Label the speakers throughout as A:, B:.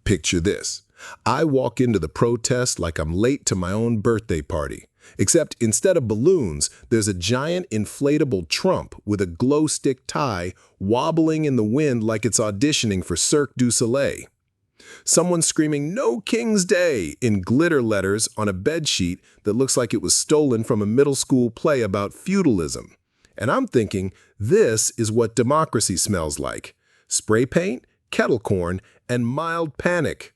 A: Picture this. I walk into the protest like I'm late to my own birthday party. Except instead of balloons, there's a giant inflatable Trump with a glow stick tie wobbling in the wind like it's auditioning for Cirque du Soleil. Someone screaming "No King's Day" in glitter letters on a bedsheet that looks like it was stolen from a middle school play about feudalism. And I'm thinking, this is what democracy smells like. Spray paint, kettle corn, and mild panic.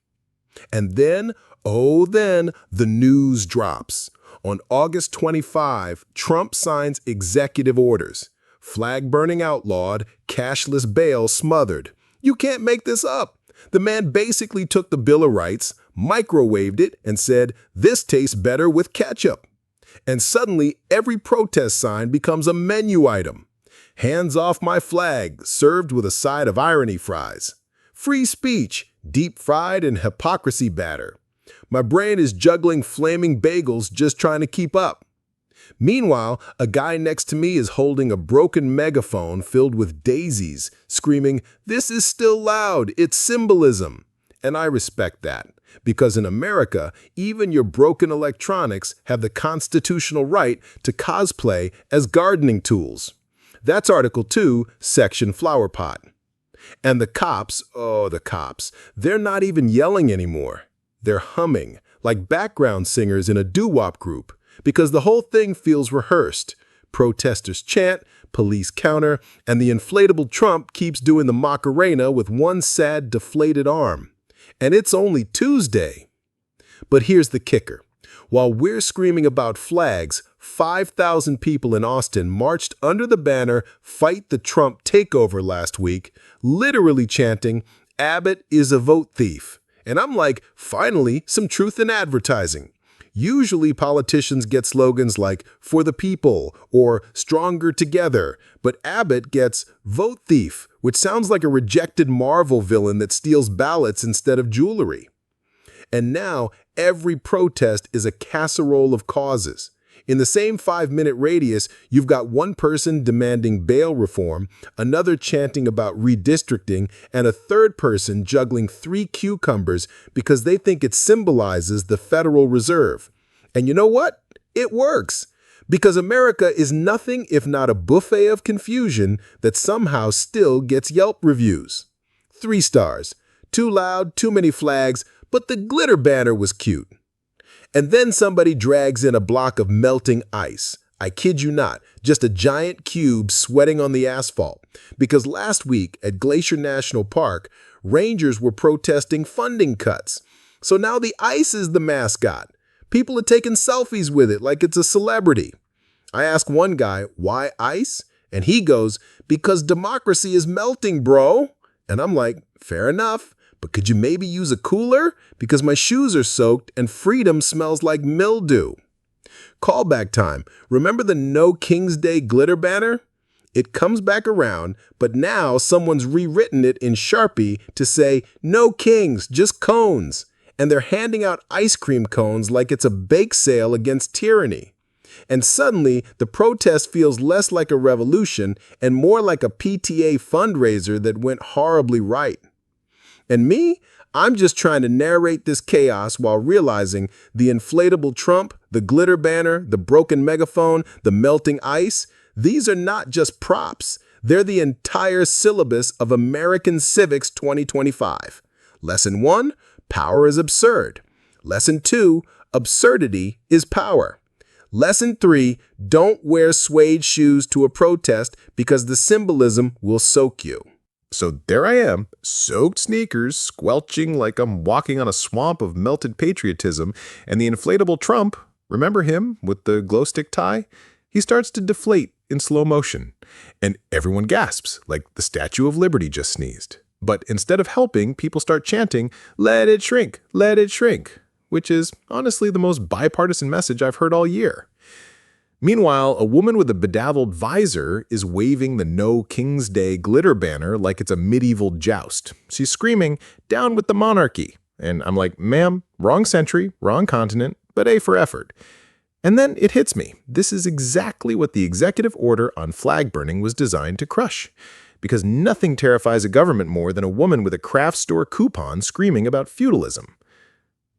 A: And then, oh then, the news drops. On August 25, Trump signs executive orders. Flag burning outlawed, cashless bail smothered. You can't make this up. The man basically took the Bill of Rights, microwaved it, and said, "This tastes better with ketchup." And suddenly, every protest sign becomes a menu item. "Hands off my flag," served with a side of irony fries. "Free speech," deep fried in hypocrisy batter. My brain is juggling flaming bagels just trying to keep up. Meanwhile, a guy next to me is holding a broken megaphone filled with daisies, screaming, "This is still loud, it's symbolism." And I respect that, because in America, even your broken electronics have the constitutional right to cosplay as gardening tools. That's Article 2, Section Flower Pot. And the cops, oh, the cops, they're not even yelling anymore. They're humming, like background singers in a doo-wop group, because the whole thing feels rehearsed. Protesters chant, police counter, and the inflatable Trump keeps doing the Macarena with one sad, deflated arm. And it's only Tuesday. But here's the kicker. While we're screaming about flags, 5,000 people in Austin marched under the banner "Fight the Trump Takeover" last week, literally chanting, "Abbott is a vote thief." And I'm like, finally, some truth in advertising. Usually politicians get slogans like "For the people" or "Stronger Together," but Abbott gets "Vote Thief," which sounds like a rejected Marvel villain that steals ballots instead of jewelry. And now every protest is a casserole of causes. In the same 5-minute radius, you've got one person demanding bail reform, another chanting about redistricting, and a third person juggling 3 cucumbers because they think it symbolizes the Federal Reserve. And you know what? It works. Because America is nothing if not a buffet of confusion that somehow still gets Yelp reviews. 3 stars. Too loud, too many flags, but the glitter banner was cute. And then somebody drags in a block of melting ice. I kid you not, just a giant cube sweating on the asphalt. Because last week at Glacier National Park, rangers were protesting funding cuts. So now the ice is the mascot. People are taking selfies with it like it's a celebrity. I ask one guy, "Why ice?" And he goes, "Because democracy is melting, bro." And I'm like, fair enough. But could you maybe use a cooler? Because my shoes are soaked and freedom smells like mildew. Callback time. Remember the "No King's Day" glitter banner? It comes back around, but now someone's rewritten it in Sharpie to say, "No kings, just cones." And they're handing out ice cream cones like it's a bake sale against tyranny. And suddenly, the protest feels less like a revolution and more like a PTA fundraiser that went horribly right. And me, I'm just trying to narrate this chaos while realizing the inflatable Trump, the glitter banner, the broken megaphone, the melting ice, these are not just props. They're the entire syllabus of American Civics 2025. Lesson 1, power is absurd. Lesson 2, absurdity is power. Lesson 3, don't wear suede shoes to a protest because the symbolism will soak you. So there I am, soaked sneakers, squelching like I'm walking on a swamp of melted patriotism, and the inflatable Trump, remember him with the glow stick tie? He starts to deflate in slow motion, and everyone gasps like the Statue of Liberty just sneezed. But instead of helping, people start chanting, "Let it shrink, let it shrink," which is honestly the most bipartisan message I've heard all year. Meanwhile, a woman with a bedazzled visor is waving the "No King's Day" glitter banner like it's a medieval joust. She's screaming, "Down with the monarchy." And I'm like, "Ma'am, wrong century, wrong continent, but A for effort." And then it hits me. This is exactly what the executive order on flag burning was designed to crush. because nothing terrifies a government more than a woman with a craft store coupon screaming about feudalism.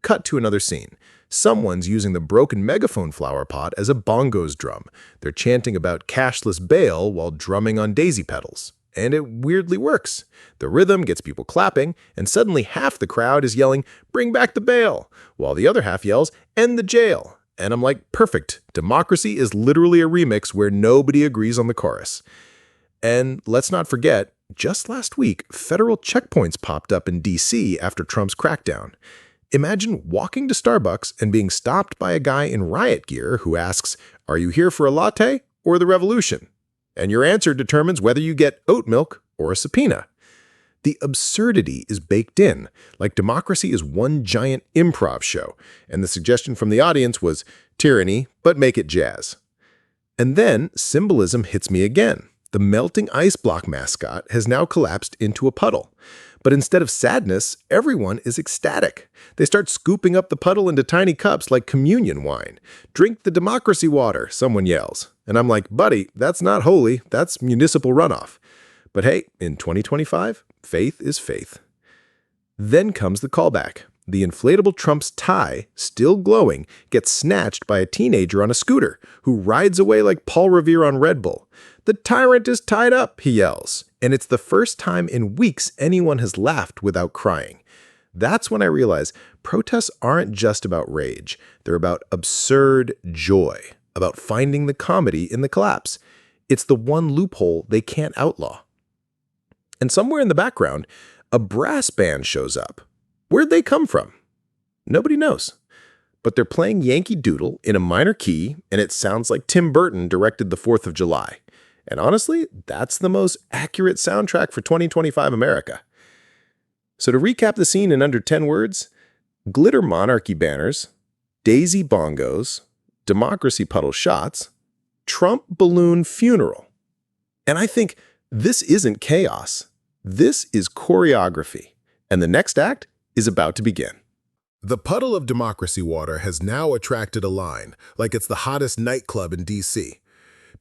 A: Cut to another scene. Someone's using the broken megaphone flower pot as a bongos drum. They're chanting about cashless bail while drumming on daisy petals. And it weirdly works. The rhythm gets people clapping, and suddenly half the crowd is yelling, "Bring back the bail," while the other half yells, "End the jail." And I'm like, perfect. Democracy is literally a remix where nobody agrees on the chorus. And let's not forget, just last week, federal checkpoints popped up in D.C. after Trump's crackdown. Imagine walking to Starbucks and being stopped by a guy in riot gear who asks, "Are you here for a latte or the revolution?" And your answer determines whether you get oat milk or a subpoena. The absurdity is baked in, like democracy is one giant improv show, and the suggestion from the audience was tyranny, but make it jazz. And then symbolism hits me again. The melting ice block mascot has now collapsed into a puddle. But instead of sadness, everyone is ecstatic. They start scooping up the puddle into tiny cups like communion wine. "Drink the democracy water," someone yells. And I'm like, buddy, that's not holy, that's municipal runoff. But hey, in 2025, faith is faith. Then comes the callback. The inflatable Trump's tie, still glowing, gets snatched by a teenager on a scooter who rides away like Paul Revere on Red Bull. "The tyrant is tied up," he yells. And it's the first time in weeks anyone has laughed without crying. That's when I realize protests aren't just about rage. They're about absurd joy, about finding the comedy in the collapse. It's the one loophole they can't outlaw. And somewhere in the background, a brass band shows up. Where'd they come from? Nobody knows. But they're playing Yankee Doodle in a minor key, and it sounds like Tim Burton directed the 4th of July. And honestly, that's the most accurate soundtrack for 2025 America. So to recap the scene in under 10 words, glitter monarchy banners, daisy bongos, democracy puddle shots, Trump balloon funeral. And I think this isn't chaos. This is choreography. And the next act is about to begin. The puddle of democracy water has now attracted a line, like it's the hottest nightclub in D.C.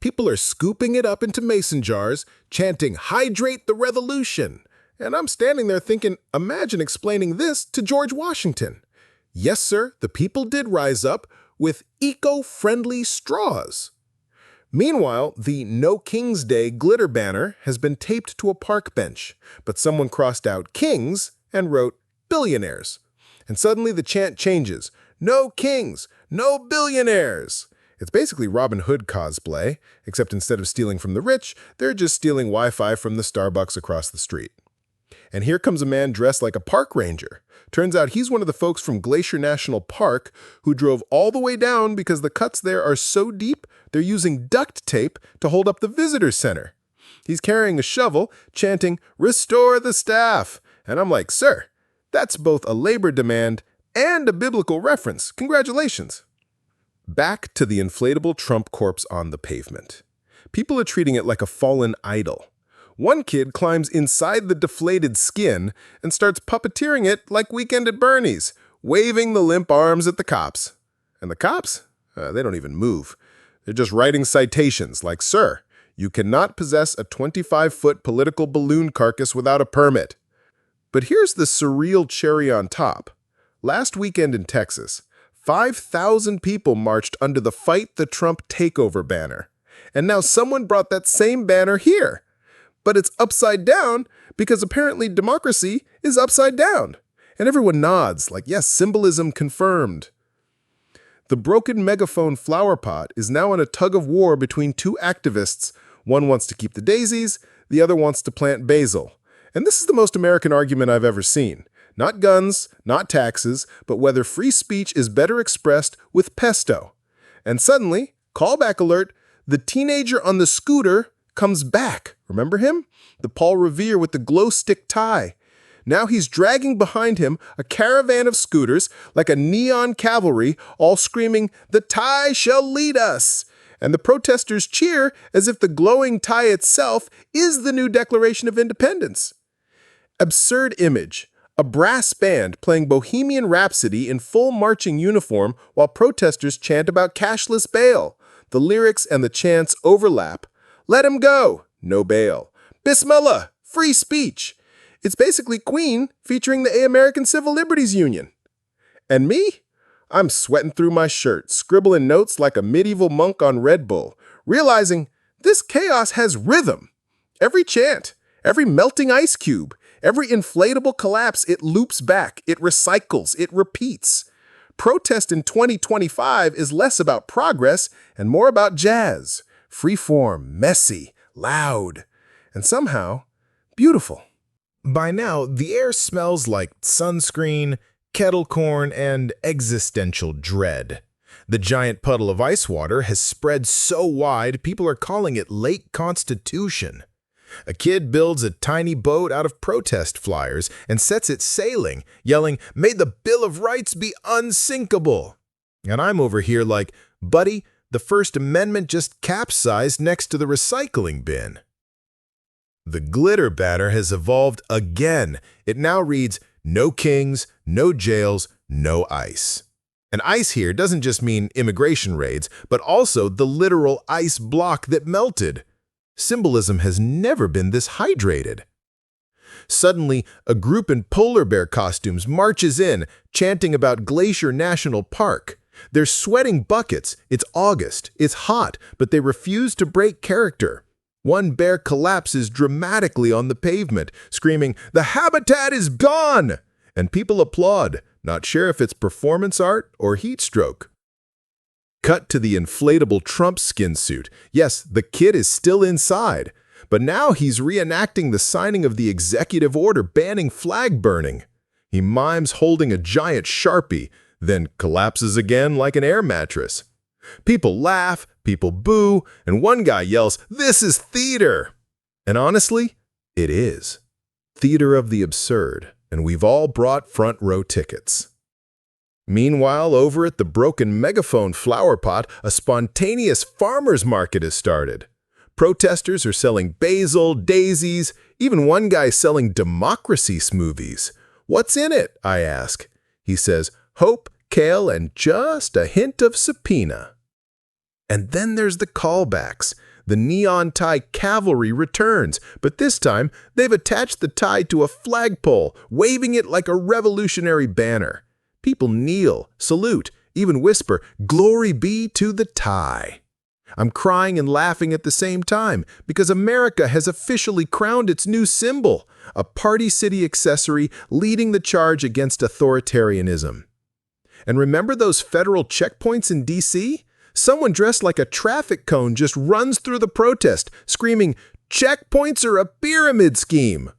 A: People are scooping it up into mason jars, chanting, "Hydrate the revolution." And I'm standing there thinking, imagine explaining this to George Washington. Yes, sir, the people did rise up with eco-friendly straws. Meanwhile, the No King's Day glitter banner has been taped to a park bench, but someone crossed out kings and wrote billionaires. And suddenly the chant changes, "No kings, no billionaires." It's basically Robin Hood cosplay, except instead of stealing from the rich, they're just stealing Wi-Fi from the Starbucks across the street. And here comes a man dressed like a park ranger. Turns out he's one of the folks from Glacier National Park who drove all the way down because the cuts there are so deep, they're using duct tape to hold up the visitor center. He's carrying a shovel, chanting, "Restore the staff." And I'm like, sir, that's both a labor demand and a biblical reference. Congratulations. Back to the inflatable Trump corpse on the pavement. People are treating it like a fallen idol. One kid climbs inside the deflated skin and starts puppeteering it like Weekend at Bernie's, waving the limp arms at the cops. And the cops? They don't even move. They're just writing citations like, "Sir, you cannot possess a 25-foot political balloon carcass without a permit." But here's the surreal cherry on top. Last weekend in Texas, 5,000 people marched under the Fight the Trump Takeover banner. And now someone brought that same banner here. But it's upside down because apparently democracy is upside down. And everyone nods like, yes, symbolism confirmed. The broken megaphone flower pot is now in a tug of war between two activists. One wants to keep the daisies, the other wants to plant basil. And this is the most American argument I've ever seen. Not guns, not taxes, but whether free speech is better expressed with pesto. And suddenly, callback alert, the teenager on the scooter comes back. Remember him? The Paul Revere with the glow stick tie. Now he's dragging behind him a caravan of scooters like a neon cavalry, all screaming, "The tie shall lead us!" And the protesters cheer as if the glowing tie itself is the new Declaration of Independence. Absurd image. A brass band playing Bohemian Rhapsody in full marching uniform while protesters chant about cashless bail. The lyrics and the chants overlap. "Let him go, no bail. Bismillah, free speech. It's basically Queen featuring the American Civil Liberties Union. And me? I'm sweating through my shirt, scribbling notes like a medieval monk on Red Bull, realizing this chaos has rhythm. Every chant, every melting ice cube, every inflatable collapse, it loops back, it recycles, it repeats. Protest in 2025 is less about progress and more about jazz. Freeform, messy, loud, and somehow beautiful. By now, the air smells like sunscreen, kettle corn, and existential dread. The giant puddle of ice water has spread so wide, people are calling it Lake Constitution. A kid builds a tiny boat out of protest flyers and sets it sailing, yelling, "May the Bill of Rights be unsinkable!" And I'm over here like, buddy, the First Amendment just capsized next to the recycling bin. The glitter banner has evolved again. It now reads, "No kings, no jails, no ICE." And ICE here doesn't just mean immigration raids, but also the literal ice block that melted. Symbolism has never been this hydrated. Suddenly, a group in polar bear costumes marches in, chanting about Glacier National Park. They're sweating buckets. It's August. It's hot, but they refuse to break character. One bear collapses dramatically on the pavement, screaming, "The habitat is gone!" And people applaud, not sure if it's performance art or heat stroke. Cut to the inflatable Trump skin suit. Yes, the kid is still inside, but now he's reenacting the signing of the executive order banning flag burning. He mimes holding a giant Sharpie, then collapses again like an air mattress. People laugh, people boo, and one guy yells, "This is theater!" And honestly, it is. Theater of the absurd, and we've all brought front row tickets. Meanwhile, over at the broken megaphone flower pot, a spontaneous farmer's market has started. Protesters are selling basil, daisies, even one guy selling democracy smoothies. "What's in it?" I ask. He says, "Hope, kale, and just a hint of subpoena." And then there's the callbacks. The neon tie cavalry returns, but this time they've attached the tie to a flagpole, waving it like a revolutionary banner. People kneel, salute, even whisper, "Glory be to the tie." I'm crying and laughing at the same time because America has officially crowned its new symbol, a Party City accessory leading the charge against authoritarianism. And remember those federal checkpoints in D.C.? Someone dressed like a traffic cone just runs through the protest, screaming, "Checkpoints are a pyramid scheme!"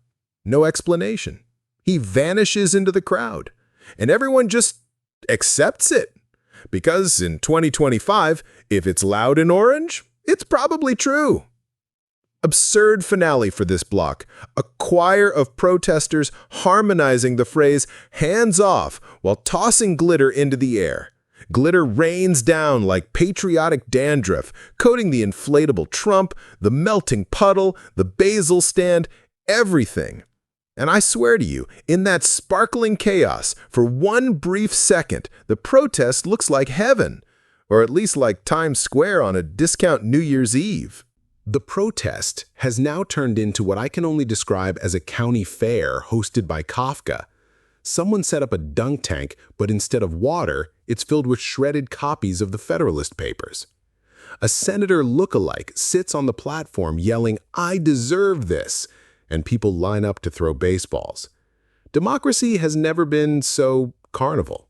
A: No explanation. He vanishes into the crowd. And everyone just accepts it. Because in 2025, if it's loud and orange, it's probably true. Absurd finale for this block. A choir of protesters harmonizing the phrase "hands off" while tossing glitter into the air. Glitter rains down like patriotic dandruff, coating the inflatable Trump, the melting puddle, the basil stand, everything. And I swear to you, in that sparkling chaos, for one brief second, the protest looks like heaven, or at least like Times Square on a discount New Year's Eve. The protest has now turned into what I can only describe as a county fair hosted by Kafka. Someone set up a dunk tank, but instead of water, it's filled with shredded copies of the Federalist Papers. A senator look-alike sits on the platform yelling, "I deserve this," and people line up to throw baseballs. Democracy has never been so carnival.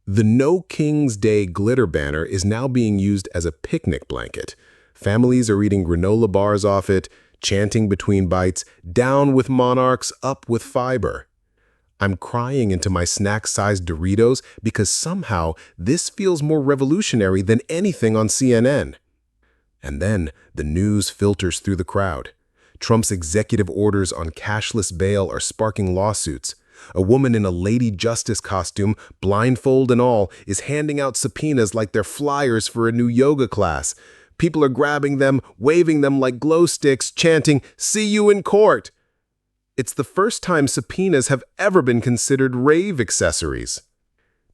A: The No King's Day glitter banner is now being used as a picnic blanket. Families are eating granola bars off it, chanting between bites, "Down with monarchs, up with fiber." I'm crying into my snack-sized Doritos because somehow this feels more revolutionary than anything on CNN. And then the news filters through the crowd. Trump's executive orders on cashless bail are sparking lawsuits. A woman in a Lady Justice costume, blindfold and all, is handing out subpoenas like they're flyers for a new yoga class. People are grabbing them, waving them like glow sticks, chanting, "See you in court." It's the first time subpoenas have ever been considered rave accessories.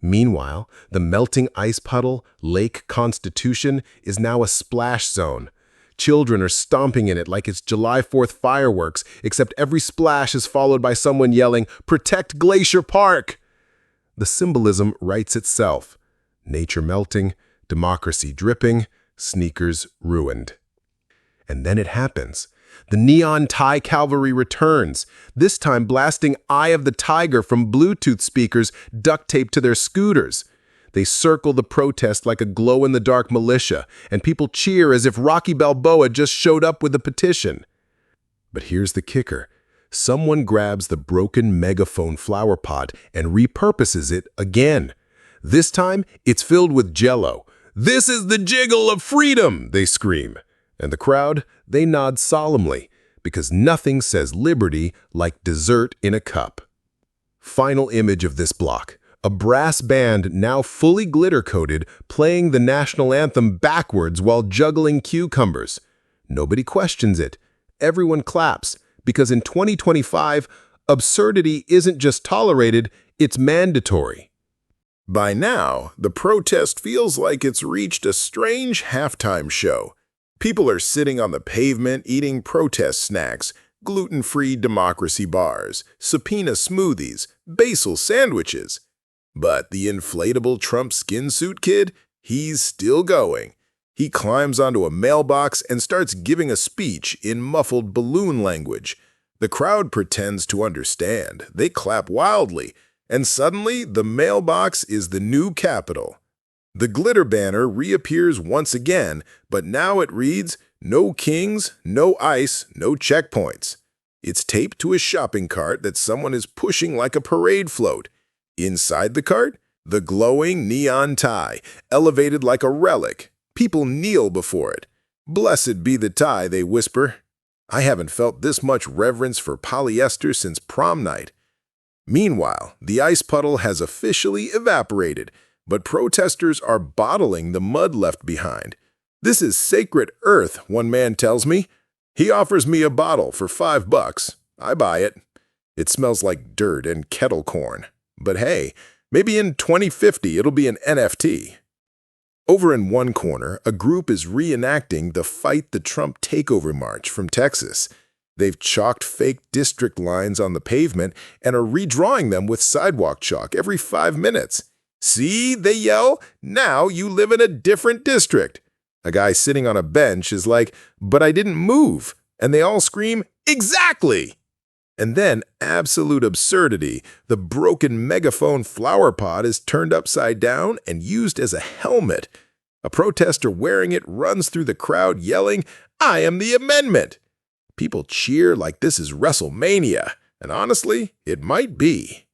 A: Meanwhile, the melting ice puddle, Lake Constitution, is now a splash zone. Children are stomping in it like it's July 4th fireworks, except every splash is followed by someone yelling, "Protect Glacier Park!" The symbolism writes itself. Nature melting, democracy dripping, sneakers ruined. And then it happens. The neon Thai cavalry returns, this time blasting Eye of the Tiger from Bluetooth speakers duct taped to their scooters. They circle the protest like a glow-in-the-dark militia, and people cheer as if Rocky Balboa just showed up with a petition. But here's the kicker. Someone grabs the broken megaphone flower pot and repurposes it again. This time, it's filled with Jell-O. "This is the jiggle of freedom!" they scream. And the crowd, they nod solemnly, because nothing says liberty like dessert in a cup. Final image of this block. A brass band, now fully glitter-coated, playing the national anthem backwards while juggling cucumbers. Nobody questions it. Everyone claps, because in 2025, absurdity isn't just tolerated, it's mandatory. By now, the protest feels like it's reached a strange halftime show. People are sitting on the pavement eating protest snacks, gluten-free democracy bars, subpoena smoothies, basil sandwiches. But the inflatable Trump skin suit kid, he's still going. He climbs onto a mailbox and starts giving a speech in muffled balloon language. The crowd pretends to understand. They clap wildly, and suddenly the mailbox is the new Capitol. The glitter banner reappears once again, but now it reads, "No kings, no ice, no checkpoints." It's taped to a shopping cart that someone is pushing like a parade float. Inside the cart, the glowing neon tie, elevated like a relic. People kneel before it. "Blessed be the tie," they whisper. I haven't felt this much reverence for polyester since prom night. Meanwhile, the ice puddle has officially evaporated, but protesters are bottling the mud left behind. "This is sacred earth," one man tells me. He offers me a bottle for $5. I buy it. It smells like dirt and kettle corn. But hey, maybe in 2050 it'll be an NFT. Over in one corner, a group is reenacting the Fight the Trump Takeover march from Texas. They've chalked fake district lines on the pavement and are redrawing them with sidewalk chalk every 5 minutes. "See," they yell, "now you live in a different district." A guy sitting on a bench is like, "But I didn't move." And they all scream, "Exactly!" And then, absolute absurdity, the broken megaphone flower pot is turned upside down and used as a helmet. A protester wearing it runs through the crowd yelling, "I am the amendment!" People cheer like this is WrestleMania, and honestly, it might be.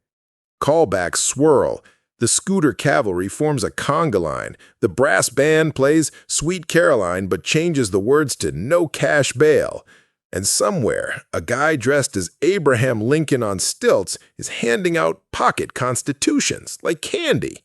A: Callbacks swirl. The scooter cavalry forms a conga line. The brass band plays Sweet Caroline but changes the words to "No cash bail." And somewhere, a guy dressed as Abraham Lincoln on stilts is handing out pocket constitutions like candy.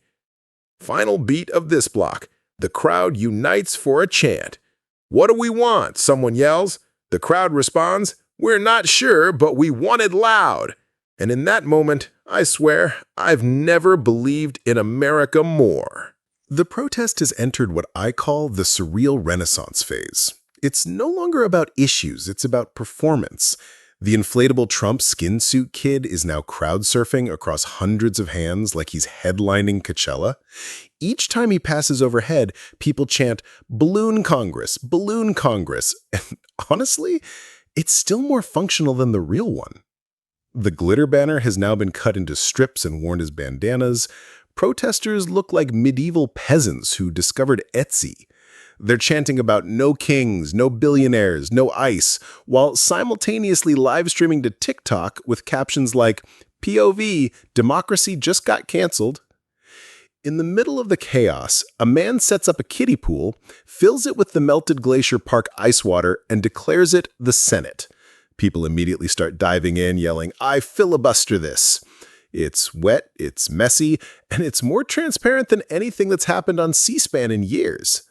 A: Final beat of this block. The crowd unites for a chant. "What do we want?" someone yells. The crowd responds, "We're not sure, but we want it loud." And in that moment, I swear, I've never believed in America more. The protest has entered what I call the surreal renaissance phase. It's no longer about issues, it's about performance. The inflatable Trump skin suit kid is now crowd surfing across hundreds of hands like he's headlining Coachella. Each time he passes overhead, people chant, "Balloon Congress, Balloon Congress." And honestly, it's still more functional than the real one. The glitter banner has now been cut into strips and worn as bandanas. Protesters look like medieval peasants who discovered Etsy. They're chanting about no kings, no billionaires, no ice, while simultaneously live streaming to TikTok with captions like, "POV, democracy just got canceled." In the middle of the chaos, a man sets up a kiddie pool, fills it with the melted Glacier Park ice water, and declares it the Senate. People immediately start diving in, yelling, "I filibuster this." It's wet, it's messy, and it's more transparent than anything that's happened on C-SPAN in years.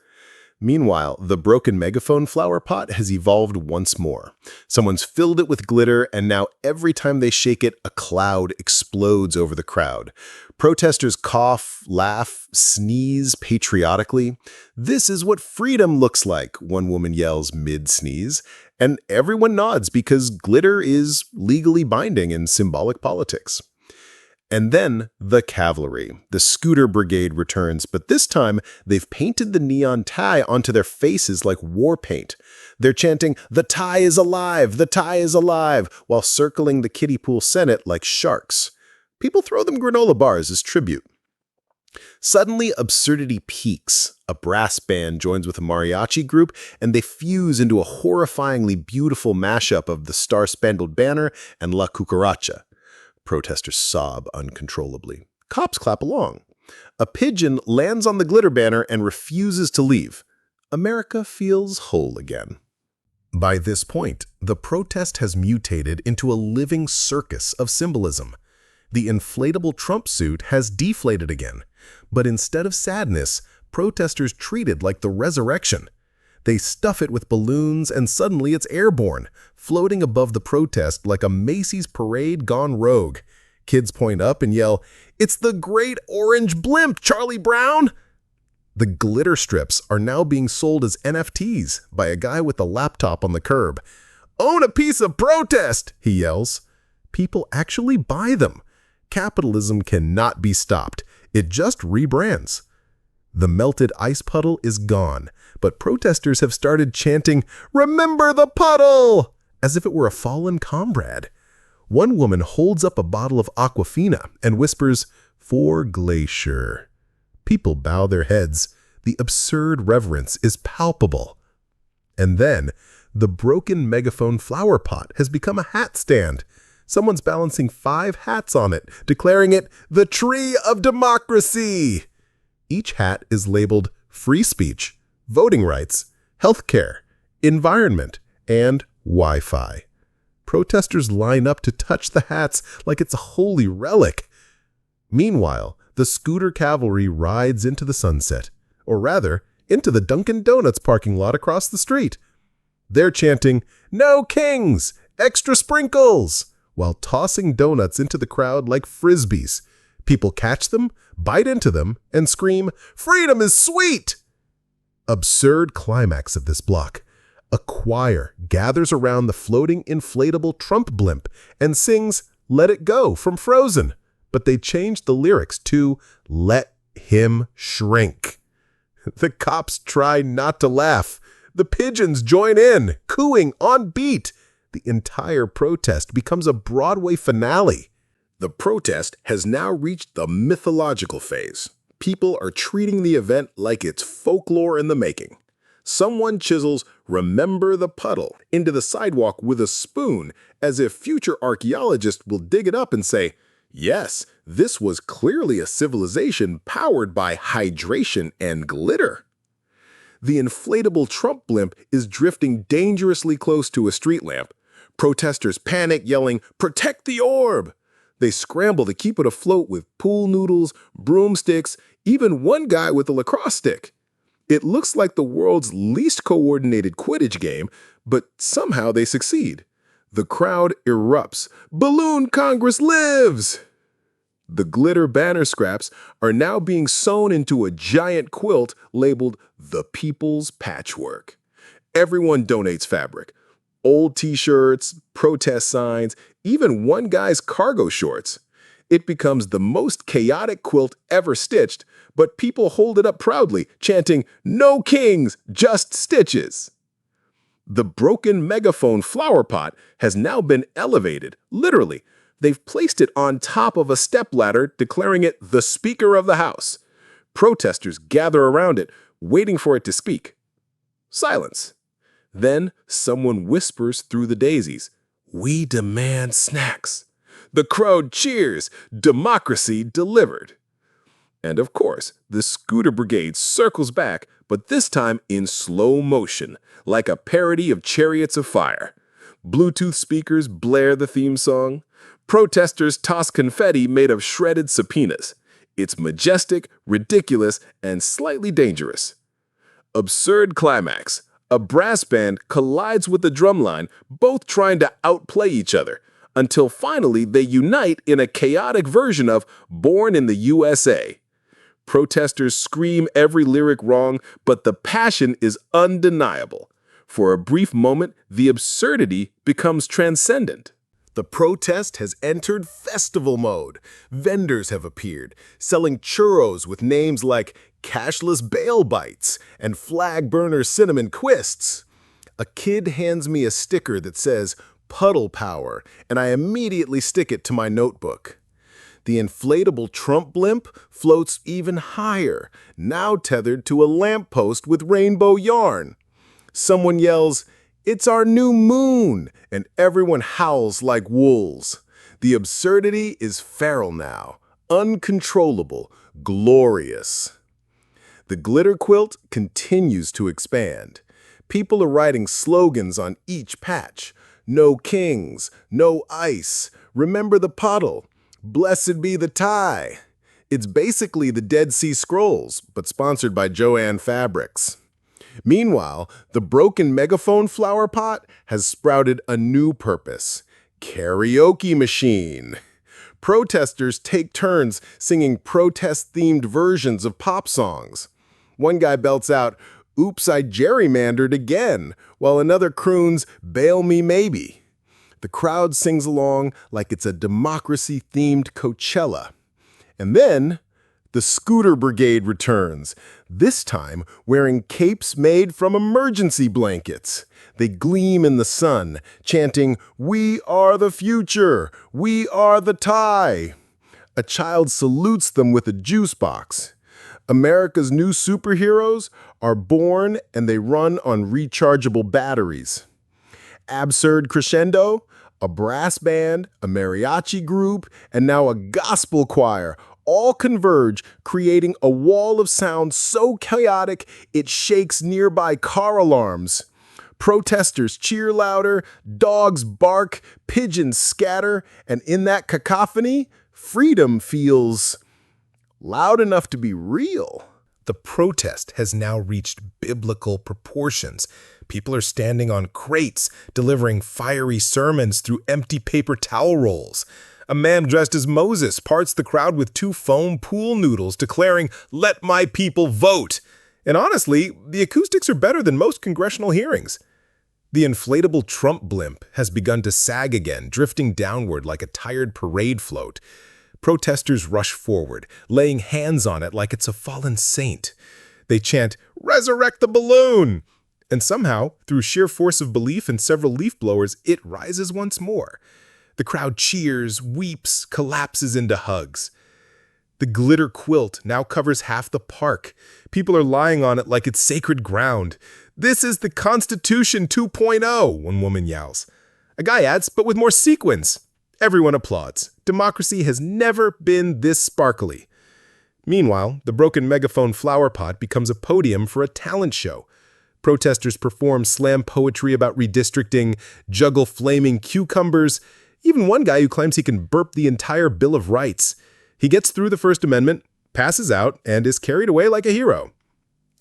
A: Meanwhile, the broken megaphone flower pot has evolved once more. Someone's filled it with glitter, and now every time they shake it, a cloud explodes over the crowd. Protesters cough, laugh, sneeze patriotically. "This is what freedom looks like," one woman yells mid-sneeze, and everyone nods because glitter is legally binding in symbolic politics. And then the cavalry, the scooter brigade returns, but this time they've painted the neon tie onto their faces like war paint. They're chanting, "The tie is alive! The tie is alive!" while circling the kiddie pool Senate like sharks. People throw them granola bars as tribute. Suddenly, absurdity peaks. A brass band joins with a mariachi group, and they fuse into a horrifyingly beautiful mashup of the Star-Spangled Banner and La Cucaracha. Protesters sob uncontrollably. Cops clap along. A pigeon lands on the glitter banner and refuses to leave. America feels whole again. By this point, the protest has mutated into a living circus of symbolism. The inflatable Trump suit has deflated again, but instead of sadness, protesters treat it like the resurrection. They stuff it with balloons and suddenly it's airborne, floating above the protest like a Macy's parade gone rogue. Kids point up and yell, "It's the great orange blimp, Charlie Brown!" The glitter strips are now being sold as NFTs by a guy with a laptop on the curb. "Own a piece of protest!" he yells. People actually buy them. Capitalism cannot be stopped. It just rebrands. The melted ice puddle is gone, but protesters have started chanting, "Remember the puddle!" as if it were a fallen comrade. One woman holds up a bottle of Aquafina and whispers, "For Glacier." People bow their heads. The absurd reverence is palpable. And then, the broken megaphone flower pot has become a hat stand. Someone's balancing 5 hats on it, declaring it the Tree of Democracy. Each hat is labeled free speech, voting rights, healthcare, environment, and Wi-Fi. Protesters line up to touch the hats like it's a holy relic. Meanwhile, the scooter cavalry rides into the sunset, or rather, into the Dunkin' Donuts parking lot across the street. They're chanting, "No kings! Extra sprinkles!" while tossing donuts into the crowd like frisbees. People catch them, bite into them, and scream, "Freedom is sweet!" Absurd climax of this block. A choir gathers around the floating inflatable Trump blimp and sings "Let It Go" from Frozen, but they changed the lyrics to "Let Him Shrink." The cops try not to laugh. The pigeons join in, cooing on beat. The entire protest becomes a Broadway finale. The protest has now reached the mythological phase. People are treating the event like it's folklore in the making. Someone chisels "Remember the puddle" into the sidewalk with a spoon, as if future archaeologists will dig it up and say, "Yes, this was clearly a civilization powered by hydration and glitter." The inflatable Trump blimp is drifting dangerously close to a street lamp. Protesters panic, yelling, "Protect the orb!" They scramble to keep it afloat with pool noodles, broomsticks, even one guy with a lacrosse stick. It looks like the world's least coordinated Quidditch game, but somehow they succeed. The crowd erupts. "Balloon Congress lives!" The glitter banner scraps are now being sewn into a giant quilt labeled "The People's Patchwork." Everyone donates fabric. Old t-shirts, protest signs, even one guy's cargo shorts. It becomes the most chaotic quilt ever stitched, but people hold it up proudly, chanting, "No kings, just stitches." The broken megaphone flower pot has now been elevated, literally. They've placed it on top of a stepladder, declaring it the Speaker of the House. Protesters gather around it, waiting for it to speak. Silence. Then someone whispers through the daisies, "We demand snacks." The crowd cheers, democracy delivered. And of course, the scooter brigade circles back, but this time in slow motion, like a parody of Chariots of Fire. Bluetooth speakers blare the theme song. Protesters toss confetti made of shredded subpoenas. It's majestic, ridiculous, and slightly dangerous. Absurd climax. A brass band collides with the drumline, both trying to outplay each other. until finally they unite in a chaotic version of Born in the USA. Protesters scream every lyric wrong, but the passion is undeniable. For a brief moment, the absurdity becomes transcendent. The protest has entered festival mode. Vendors have appeared, selling churros with names like cashless bail bites and flag burner cinnamon twists. A kid hands me a sticker that says Puddle Power, and I immediately stick it to my notebook. The inflatable Trump blimp floats even higher, now tethered to a lamppost with rainbow yarn. Someone yells, "It's our new moon!" and everyone howls like wolves. The absurdity is feral now, uncontrollable, glorious. The glitter quilt continues to expand. People are writing slogans on each patch. No kings, no ice, remember the puddle, blessed be the tie. It's basically the Dead Sea Scrolls, but sponsored by Joanne Fabrics. Meanwhile, the broken megaphone flower pot has sprouted a new purpose: karaoke machine. Protesters take turns singing protest-themed versions of pop songs. One guy belts out, "Oops, I gerrymandered again," while another croons, "Bail me maybe." The crowd sings along like it's a democracy-themed Coachella. And then the scooter brigade returns, this time wearing capes made from emergency blankets. They gleam in the sun, chanting, "We are the future! We are the tie!" A child salutes them with a juice box. America's new superheroes are born and they run on rechargeable batteries. Absurd crescendo, a brass band, a mariachi group, and now a gospel choir all converge, creating a wall of sound so chaotic it shakes nearby car alarms. Protesters cheer louder, dogs bark, pigeons scatter, and in that cacophony, freedom feels loud enough to be real. The protest has now reached biblical proportions. People are standing on crates, delivering fiery sermons through empty paper towel rolls. A man dressed as Moses parts the crowd with 2 foam pool noodles, declaring, "Let my people vote." And honestly, the acoustics are better than most congressional hearings. The inflatable Trump blimp has begun to sag again, drifting downward like a tired parade float. Protesters rush forward, laying hands on it like it's a fallen saint. They chant, "Resurrect the balloon!" And somehow, through sheer force of belief and several leaf blowers, it rises once more. The crowd cheers, weeps, collapses into hugs. The glitter quilt now covers half the park. People are lying on it like it's sacred ground. "This is the Constitution 2.0, one woman yells. A guy adds, "But with more sequins." Everyone applauds. Democracy has never been this sparkly. Meanwhile, the broken megaphone flower pot becomes a podium for a talent show. Protesters perform slam poetry about redistricting, juggle flaming cucumbers, even one guy who claims he can burp the entire Bill of Rights. He gets through the First Amendment, passes out, and is carried away like a hero.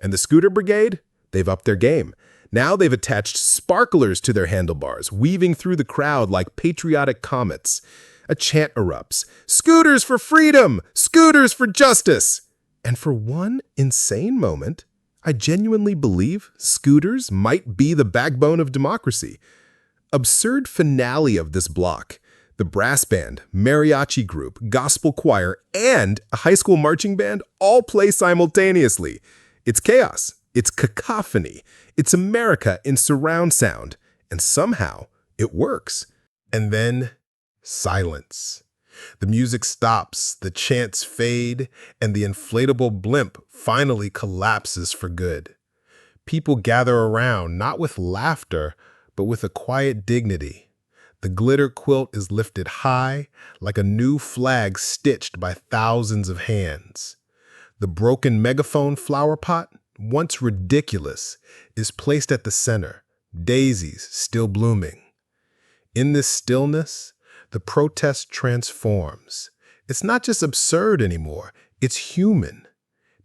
A: And the scooter brigade? They've upped their game. Now they've attached sparklers to their handlebars, weaving through the crowd like patriotic comets. A chant erupts, "Scooters for freedom! Scooters for justice!" And for one insane moment, I genuinely believe scooters might be the backbone of democracy. Absurd finale of this block. The brass band, mariachi group, gospel choir, and a high school marching band all play simultaneously. It's chaos. It's cacophony. It's America in surround sound. And somehow, it works. And then, silence. The music stops, the chants fade, and the inflatable blimp finally collapses for good. People gather around, not with laughter, but with a quiet dignity. The glitter quilt is lifted high, like a new flag stitched by thousands of hands. The broken megaphone flower pot, once ridiculous, is placed at the center, daisies still blooming. In this stillness, the protest transforms. It's not just absurd anymore, it's human.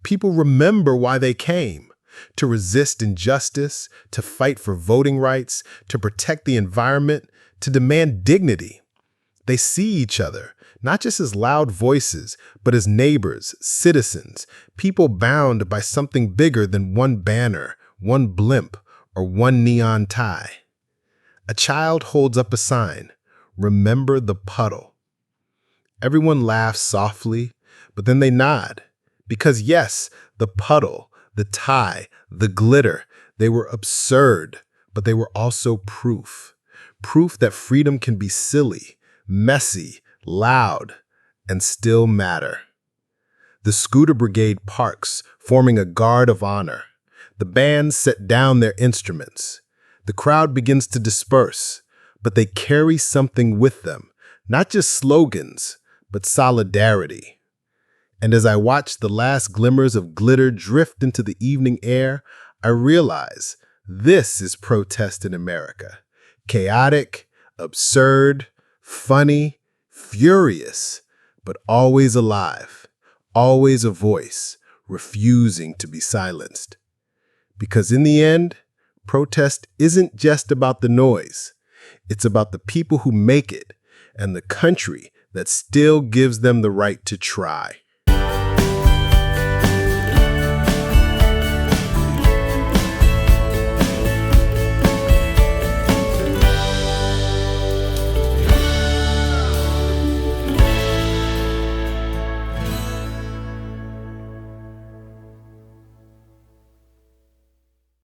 A: People remember why they came: to resist injustice, to fight for voting rights, to protect the environment, to demand dignity. They see each other, not just as loud voices, but as neighbors, citizens, people bound by something bigger than one banner, one blimp, or one neon tie. A child holds up a sign, "Remember the puddle." Everyone laughs softly, but then they nod. Because yes, the puddle, the tie, the glitter, they were absurd, but they were also proof. Proof that freedom can be silly, messy, loud, and still matter. The scooter brigade parks, forming a guard of honor. The bands set down their instruments. The crowd begins to disperse, but they carry something with them, not just slogans, but solidarity. And as I watch the last glimmers of glitter drift into the evening air, I realize this is protest in America. Chaotic, absurd, funny, furious, but always alive, always a voice, refusing to be silenced. Because in the end, protest isn't just about the noise. It's about the people who make it and the country that still gives them the right to try.